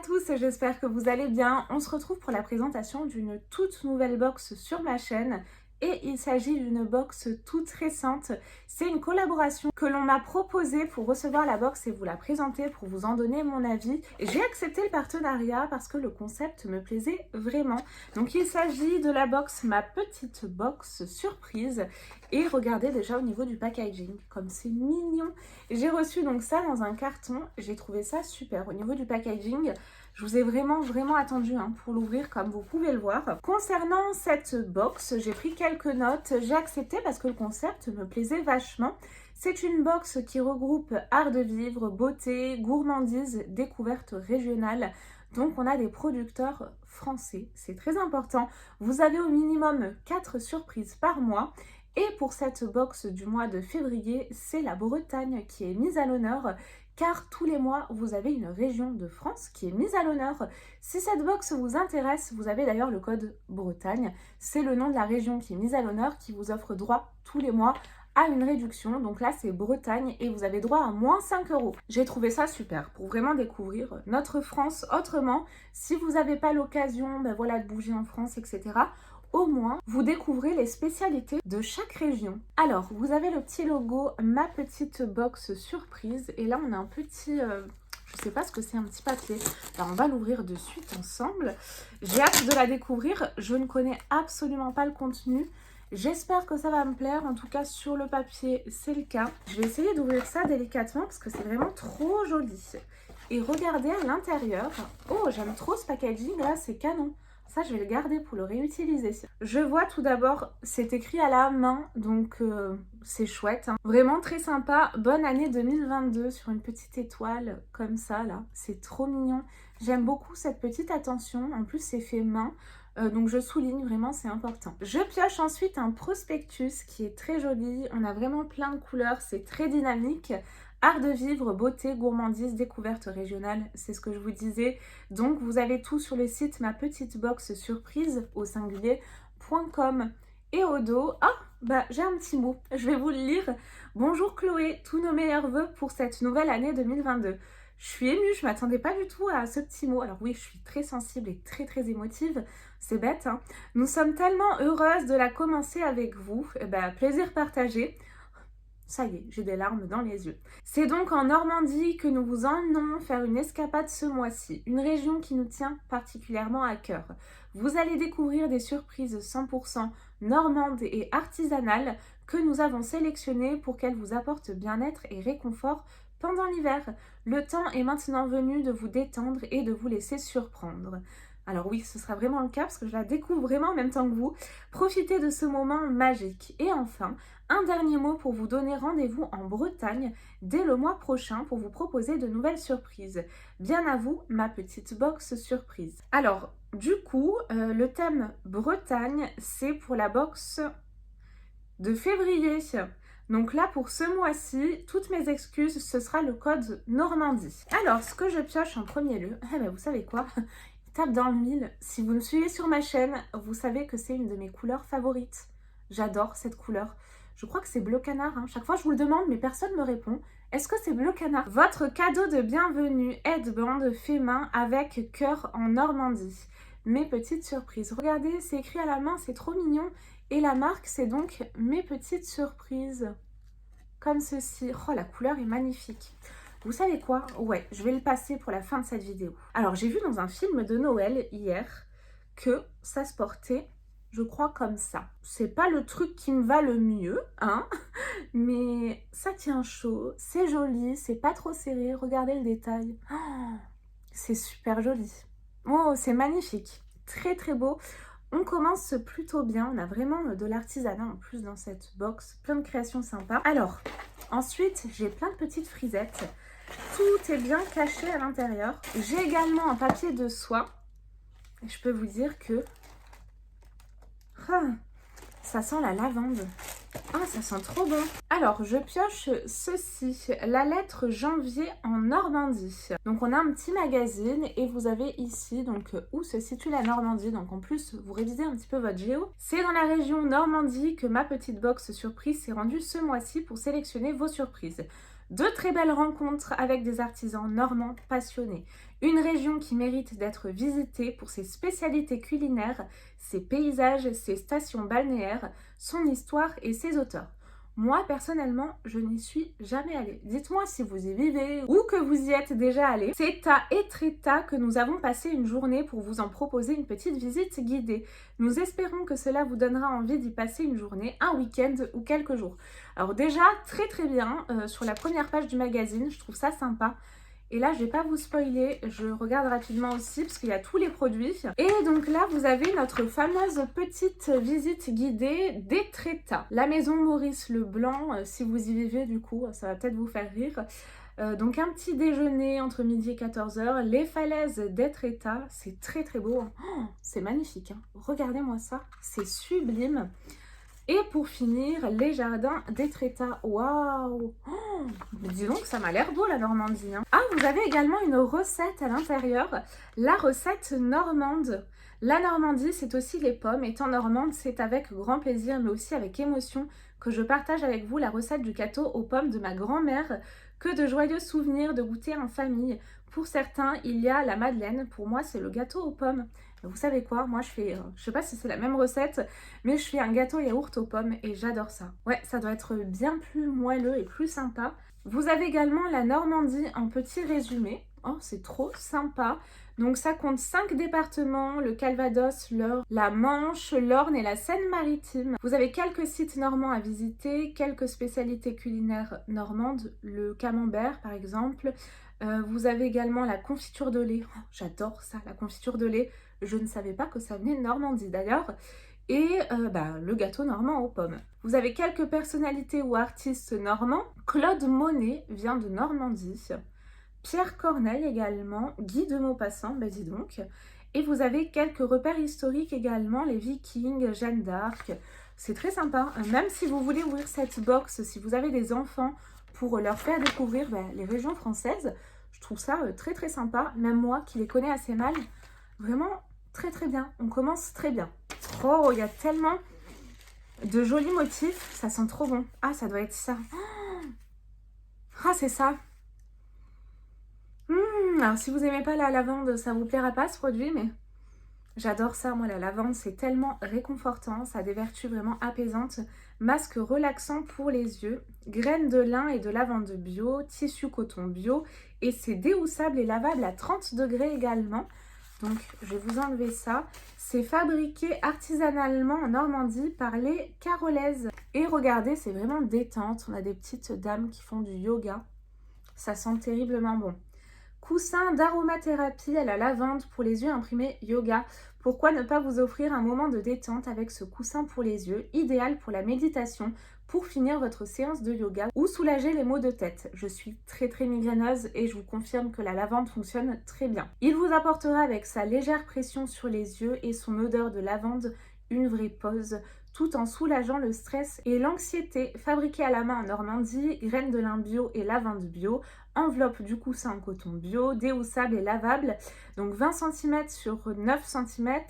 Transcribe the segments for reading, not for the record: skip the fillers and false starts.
tous, j'espère que vous allez bien. On se retrouve pour la présentation d'une toute nouvelle box sur ma chaîne. Et il s'agit d'une box toute récente. C'est une collaboration que l'on m'a proposée pour recevoir la box et vous la présenter, pour vous en donner mon avis. J'ai accepté le partenariat parce que le concept me plaisait vraiment. Donc il s'agit de la box, ma petite box surprise. Et regardez déjà au niveau du packaging, comme c'est mignon. J'ai reçu donc ça dans un carton. J'ai trouvé ça super. Au niveau du packaging, je vous ai vraiment attendu pour l'ouvrir comme vous pouvez le voir. Concernant cette box, j'ai pris quelques notes. J'ai accepté parce que le concept me plaisait vachement. C'est une box qui regroupe art de vivre, beauté, gourmandise, découverte régionale. Donc on a des producteurs français, c'est très important. Vous avez au minimum 4 surprises par mois. Et pour cette box du mois de février, c'est la Bretagne qui est mise à l'honneur. Car tous les mois, vous avez une région de France qui est mise à l'honneur. Si cette box vous intéresse, vous avez d'ailleurs le code Bretagne. C'est le nom de la région qui est mise à l'honneur qui vous offre droit tous les mois à une réduction. Donc là, c'est Bretagne et vous avez droit à moins 5 €. J'ai trouvé ça super pour vraiment découvrir notre France autrement. Si vous n'avez pas l'occasion de bouger en France, etc., au moins, vous découvrez les spécialités de chaque région. Alors, vous avez le petit logo, ma petite box surprise. Et là, on a un petit, je sais pas ce que c'est, un petit papier. Alors, on va l'ouvrir de suite ensemble. J'ai hâte de la découvrir. Je ne connais absolument pas le contenu. J'espère que ça va me plaire. En tout cas, sur le papier, c'est le cas. Je vais essayer d'ouvrir ça délicatement parce que c'est vraiment trop joli. Et regardez à l'intérieur. Oh, j'aime trop ce packaging. Là, c'est canon. Ça, je vais le garder pour le réutiliser. Je vois tout d'abord, c'est écrit à la main, donc c'est chouette. Vraiment très sympa. Bonne année 2022 sur une petite étoile comme ça, là. C'est trop mignon. J'aime beaucoup cette petite attention. En plus, c'est fait main. Donc je souligne, vraiment, c'est important. Je pioche ensuite un prospectus qui est très joli. On a vraiment plein de couleurs, c'est très dynamique. Art de vivre, beauté, gourmandise, découverte régionale, c'est ce que je vous disais. Donc vous avez tout sur le site ma petite box surprise au singulier.com. Et au dos, j'ai un petit mot, je vais vous le lire. Bonjour Chloé, tous nos meilleurs vœux pour cette nouvelle année 2022. Je suis émue, je ne m'attendais pas du tout à ce petit mot. Alors oui, je suis très sensible et très émotive, c'est bête. Nous sommes tellement heureuses de la commencer avec vous. Plaisir partagé. Ça y est, j'ai des larmes dans les yeux. C'est donc en Normandie que nous vous emmenons faire une escapade ce mois-ci, une région qui nous tient particulièrement à cœur. Vous allez découvrir des surprises 100% normandes et artisanales que nous avons sélectionnées pour qu'elles vous apportent bien-être et réconfort pendant l'hiver. Le temps est maintenant venu de vous détendre et de vous laisser surprendre. Alors oui, ce sera vraiment le cas parce que je la découvre vraiment en même temps que vous. Profitez de ce moment magique. Et enfin, un dernier mot pour vous donner rendez-vous en Bretagne dès le mois prochain pour vous proposer de nouvelles surprises. Bien à vous, ma petite box surprise. Alors, du coup, le thème Bretagne, c'est pour la box de février. Donc là, pour ce mois-ci, toutes mes excuses, ce sera le code Normandie. Alors, ce que je pioche en premier lieu, vous savez quoi ? Tape dans le mille. Si vous me suivez sur ma chaîne, vous savez que c'est une de mes couleurs favorites. J'adore cette couleur. Je crois que c'est bleu canard. Chaque fois, je vous le demande, mais personne ne me répond. Est-ce que c'est bleu canard? Votre cadeau de bienvenue, headband fait main avec cœur en Normandie. Mes petites surprises. Regardez, c'est écrit à la main, c'est trop mignon. Et la marque, c'est donc mes petites surprises. Comme ceci. Oh, la couleur est magnifique. Vous savez quoi? Ouais, je vais le passer pour la fin de cette vidéo. Alors, j'ai vu dans un film de Noël hier que ça se portait, je crois, comme ça. C'est pas le truc qui me va le mieux, mais ça tient chaud, c'est joli, c'est pas trop serré. Regardez le détail. Oh, c'est super joli. Oh, c'est magnifique. Très beau. On commence plutôt bien. On a vraiment de l'artisanat en plus dans cette box. Plein de créations sympas. Alors, ensuite, j'ai plein de petites frisettes. Tout est bien caché à l'intérieur. J'ai également un papier de soie. Et je peux vous dire que ça sent la lavande. Ça sent trop bon. Alors, je pioche ceci, la lettre janvier en Normandie. Donc, on a un petit magazine et vous avez ici donc où se situe la Normandie. Donc, en plus, vous révisez un petit peu votre géo. C'est dans la région Normandie que ma petite box surprise s'est rendue ce mois-ci pour sélectionner vos surprises. De très belles rencontres avec des artisans normands passionnés. Une région qui mérite d'être visitée pour ses spécialités culinaires, ses paysages, ses stations balnéaires, son histoire et ses auteurs. Moi, personnellement, je n'y suis jamais allée. Dites-moi si vous y vivez ou que vous y êtes déjà allé. C'est à Etretat que nous avons passé une journée pour vous en proposer une petite visite guidée. Nous espérons que cela vous donnera envie d'y passer une journée, un week-end ou quelques jours. Alors déjà, très bien, sur la première page du magazine, je trouve ça sympa. Et là, je vais pas vous spoiler, je regarde rapidement aussi parce qu'il y a tous les produits. Et donc là, vous avez notre fameuse petite visite guidée d'Etretat. La maison Maurice Leblanc, si vous y vivez du coup, ça va peut-être vous faire rire. Donc un petit déjeuner entre midi et 14h, les falaises d'Etretat, c'est très beau. Oh, c'est magnifique, hein. Regardez-moi ça, c'est sublime. Et pour finir, les jardins d'Etretat. Waouh! Oh, dis donc, ça m'a l'air beau la Normandie, hein. Ah, vous avez également une recette à l'intérieur, la recette normande. La Normandie, c'est aussi les pommes. Étant normande, c'est avec grand plaisir, mais aussi avec émotion, que je partage avec vous la recette du gâteau aux pommes de ma grand-mère. Que de joyeux souvenirs de goûter en famille. Pour certains, il y a la madeleine. Pour moi, c'est le gâteau aux pommes. Vous savez quoi? Moi, je fais, je sais pas si c'est la même recette, mais je fais un gâteau yaourt aux pommes et j'adore ça. Ouais, ça doit être bien plus moelleux et plus sympa. Vous avez également la Normandie en petit résumé. Oh, c'est trop sympa. Donc ça compte 5 départements, le Calvados, l'Eure, la Manche, l'Orne et la Seine-Maritime. Vous avez quelques sites normands à visiter, quelques spécialités culinaires normandes, le camembert par exemple. Vous avez également la confiture de lait. Oh, j'adore ça, la confiture de lait. Je ne savais pas que ça venait de Normandie d'ailleurs. Et le gâteau normand aux pommes. Vous avez quelques personnalités ou artistes normands. Claude Monet vient de Normandie. Pierre Corneille également. Guy de Maupassant, dis donc. Et vous avez quelques repères historiques également, les Vikings, Jeanne d'Arc. C'est très sympa. Même si vous voulez ouvrir cette box, si vous avez des enfants, pour leur faire découvrir les régions françaises, je trouve ça très sympa. Même moi qui les connais assez mal, vraiment très bien. On commence très bien. Oh, il y a tellement de jolis motifs, ça sent trop bon. Ah, ça doit être ça. Ah, c'est ça. Alors, si vous n'aimez pas la lavande, ça vous plaira pas ce produit, mais j'adore ça. Moi, la lavande, c'est tellement réconfortant. Ça a des vertus vraiment apaisantes. Masque relaxant pour les yeux. Graines de lin et de lavande bio. Tissu coton bio. Et c'est déhoussable et lavable à 30 degrés également. Donc, je vais vous enlever ça. C'est fabriqué artisanalement en Normandie par les Carolaises. Et regardez, c'est vraiment détente. On a des petites dames qui font du yoga. Ça sent terriblement bon. Coussin d'aromathérapie à la lavande pour les yeux imprimé yoga. Pourquoi ne pas vous offrir un moment de détente avec ce coussin pour les yeux, idéal pour la méditation, pour finir votre séance de yoga ou soulager les maux de tête. Je suis très migraineuse et je vous confirme que la lavande fonctionne très bien. Il vous apportera avec sa légère pression sur les yeux et son odeur de lavande une vraie pause, tout en soulageant le stress et l'anxiété. Fabriqué à la main en Normandie, graines de lin bio et lavande bio, enveloppe du coussin en coton bio, déhoussable et lavable. Donc 20 cm sur 9 cm,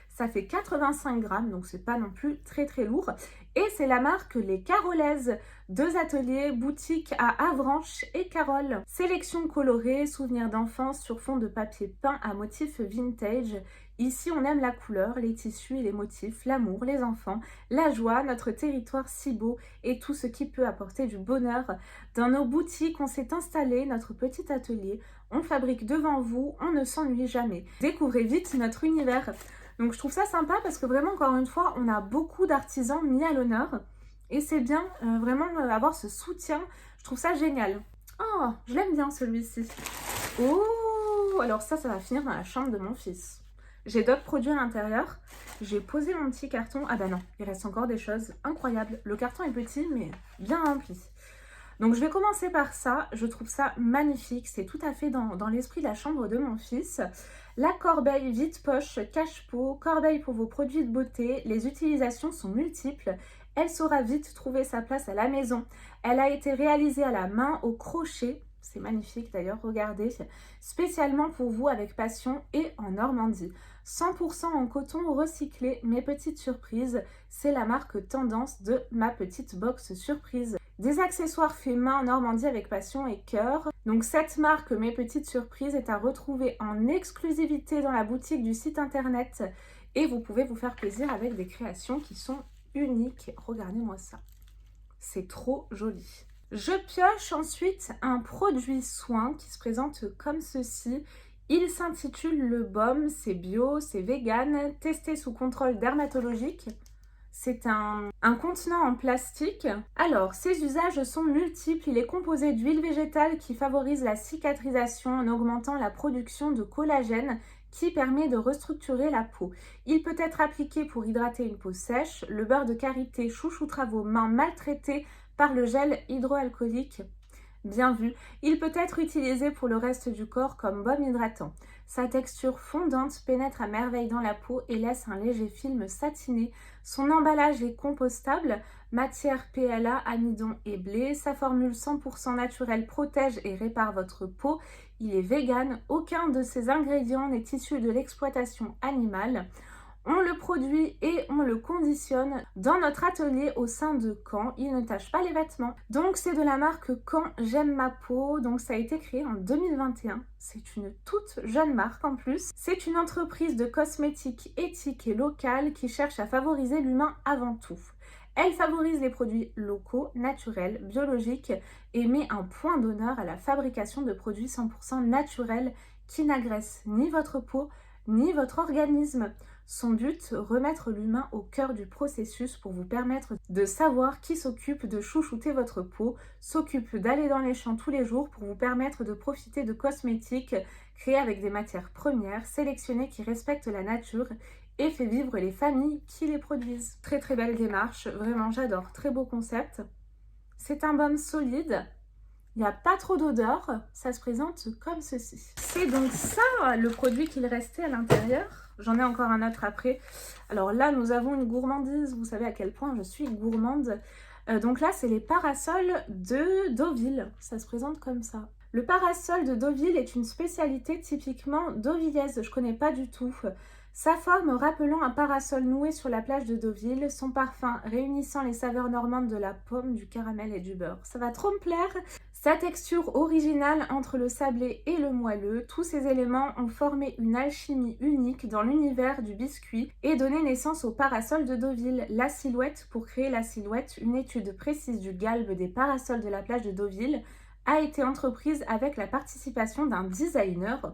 ça fait 85 grammes, donc c'est pas non plus très lourd. Et c'est la marque Les Carolaises, 2 ateliers, boutiques à Avranches et Carole. Sélection colorée, souvenirs d'enfance sur fond de papier peint à motifs vintage. Ici, on aime la couleur, les tissus et les motifs, l'amour, les enfants, la joie, notre territoire si beau et tout ce qui peut apporter du bonheur. Dans nos boutiques, on s'est installé, notre petit atelier. On fabrique devant vous, on ne s'ennuie jamais. Découvrez vite notre univers. Donc je trouve ça sympa parce que vraiment, encore une fois, on a beaucoup d'artisans mis à l'honneur. Et c'est bien vraiment avoir ce soutien. Je trouve ça génial. Oh, je l'aime bien celui-ci. Oh, alors ça va finir dans la chambre de mon fils. J'ai d'autres produits à l'intérieur. J'ai posé mon petit carton. Ah bah non, il reste encore des choses incroyables. Le carton est petit, mais bien rempli. Donc je vais commencer par ça. Je trouve ça magnifique. C'est tout à fait dans l'esprit de la chambre de mon fils. La corbeille vide-poche cache-pot. Corbeille pour vos produits de beauté. Les utilisations sont multiples. Elle saura vite trouver sa place à la maison. Elle a été réalisée à la main, au crochet. C'est magnifique d'ailleurs, regardez. Spécialement pour vous avec passion et en Normandie. 100% en coton recyclé. Mes petites surprises, c'est la marque Tendance de ma petite box surprise. Des accessoires faits main en Normandie avec passion et cœur. Donc cette marque Mes Petites Surprises est à retrouver en exclusivité dans la boutique du site internet et vous pouvez vous faire plaisir avec des créations qui sont uniques. Regardez-moi ça, c'est trop joli. Je pioche ensuite un produit soin qui se présente comme ceci. Il s'intitule Le Baume, c'est bio, c'est vegan, testé sous contrôle dermatologique. C'est un contenant en plastique. Alors, ses usages sont multiples. Il est composé d'huile végétale qui favorise la cicatrisation en augmentant la production de collagène qui permet de restructurer la peau. Il peut être appliqué pour hydrater une peau sèche. Le beurre de karité chouchoutera vos mains maltraitées par le gel hydroalcoolique. Bien vu. Il peut être utilisé pour le reste du corps comme baume hydratant. Sa texture fondante pénètre à merveille dans la peau et laisse un léger film satiné. Son emballage est compostable, matière PLA, amidon et blé. Sa formule 100% naturelle protège et répare votre peau. Il est vegan. Aucun de ses ingrédients n'est issu de l'exploitation animale. On le produit et on le conditionne dans notre atelier au sein de Caen. Il ne tache pas les vêtements. Donc c'est de la marque Caen J'aime ma peau. Donc ça a été créé en 2021. C'est une toute jeune marque en plus. C'est une entreprise de cosmétiques éthique et locale qui cherche à favoriser l'humain avant tout. Elle favorise les produits locaux, naturels, biologiques et met un point d'honneur à la fabrication de produits 100% naturels qui n'agressent ni votre peau ni votre organisme. Son but, remettre l'humain au cœur du processus pour vous permettre de savoir qui s'occupe de chouchouter votre peau, s'occupe d'aller dans les champs tous les jours pour vous permettre de profiter de cosmétiques créés avec des matières premières, sélectionnées qui respectent la nature et fait vivre les familles qui les produisent. Très très belle démarche, vraiment j'adore, très beau concept. C'est un baume solide. Il n'y a pas trop d'odeur, ça se présente comme ceci. C'est donc ça le produit qu'il restait à l'intérieur. J'en ai encore un autre après. Alors là, nous avons une gourmandise. Vous savez à quel point je suis gourmande. Donc là, c'est les parasols de Deauville. Ça se présente comme ça. Le parasol de Deauville est une spécialité typiquement deauvillaise. Je ne connais pas du tout. Sa forme rappelant un parasol noué sur la plage de Deauville, son parfum réunissant les saveurs normandes de la pomme, du caramel et du beurre. Ça va trop me plaire. Sa texture originale entre le sablé et le moelleux, tous ces éléments ont formé une alchimie unique dans l'univers du biscuit et donné naissance au parasol de Deauville. La silhouette, pour créer la silhouette, une étude précise du galbe des parasols de la plage de Deauville a été entreprise avec la participation d'un designer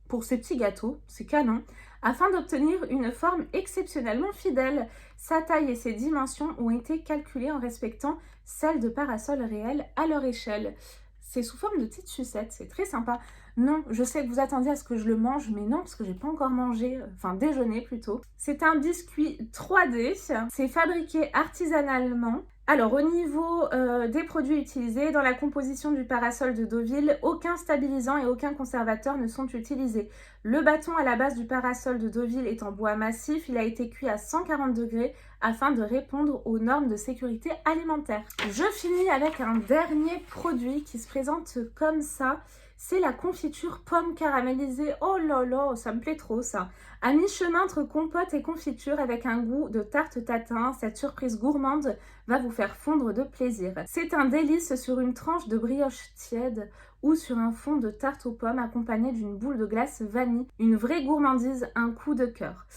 pour ces petits gâteaux, c'est canon, afin d'obtenir une forme exceptionnellement fidèle. Sa taille et ses dimensions ont été calculées en respectant celles de parasols réels à leur échelle. C'est sous forme de petites sucettes, c'est très sympa. Non, je sais que vous attendiez à ce que je le mange, mais non, parce que j'ai pas encore mangé, enfin déjeuné plutôt. C'est un biscuit 3D, c'est fabriqué artisanalement. Alors au niveau des produits utilisés, dans la composition du parasol de Deauville, aucun stabilisant et aucun conservateur ne sont utilisés. Le bâton à la base du parasol de Deauville est en bois massif, il a été cuit à 140 degrés afin de répondre aux normes de sécurité alimentaire. Je finis avec un dernier produit qui se présente comme ça. C'est la confiture pomme caramélisée. Oh là là, ça me plaît trop ça. À mi-chemin entre compote et confiture avec un goût de tarte tatin, cette surprise gourmande va vous faire fondre de plaisir. C'est un délice sur une tranche de brioche tiède ou sur un fond de tarte aux pommes accompagné d'une boule de glace vanille. Une vraie gourmandise, un coup de cœur.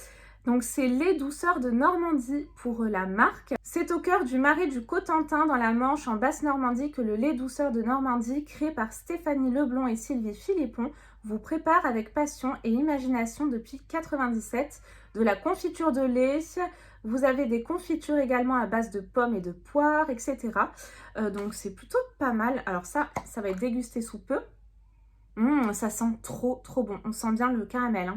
Donc c'est lait douceur de Normandie pour la marque. C'est au cœur du marais du Cotentin dans la Manche en Basse-Normandie que le lait douceur de Normandie, créé par Stéphanie Leblond et Sylvie Philippon, vous prépare avec passion et imagination depuis 1997. De la confiture de lait, vous avez des confitures également à base de pommes et de poires, etc. Donc c'est plutôt pas mal. Alors ça va être dégusté sous peu. Ça sent trop bon. On sent bien le caramel.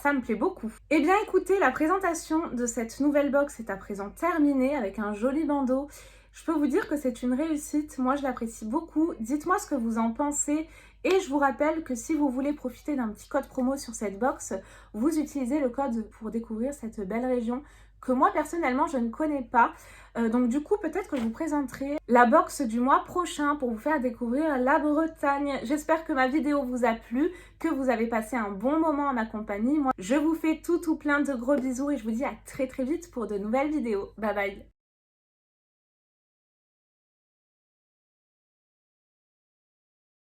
Ça me plaît beaucoup. Eh bien écoutez, la présentation de cette nouvelle box est à présent terminée avec un joli bandeau. Je peux vous dire que c'est une réussite, moi je l'apprécie beaucoup. Dites-moi ce que vous en pensez et je vous rappelle que si vous voulez profiter d'un petit code promo sur cette box, vous utilisez le code pour découvrir cette belle région que moi personnellement je ne connais pas. Donc du coup peut-être que je vous présenterai la box du mois prochain pour vous faire découvrir la Bretagne. J'espère que ma vidéo vous a plu, que vous avez passé un bon moment à ma compagnie. Moi je vous fais tout plein de gros bisous et je vous dis à très vite pour de nouvelles vidéos. Bye bye.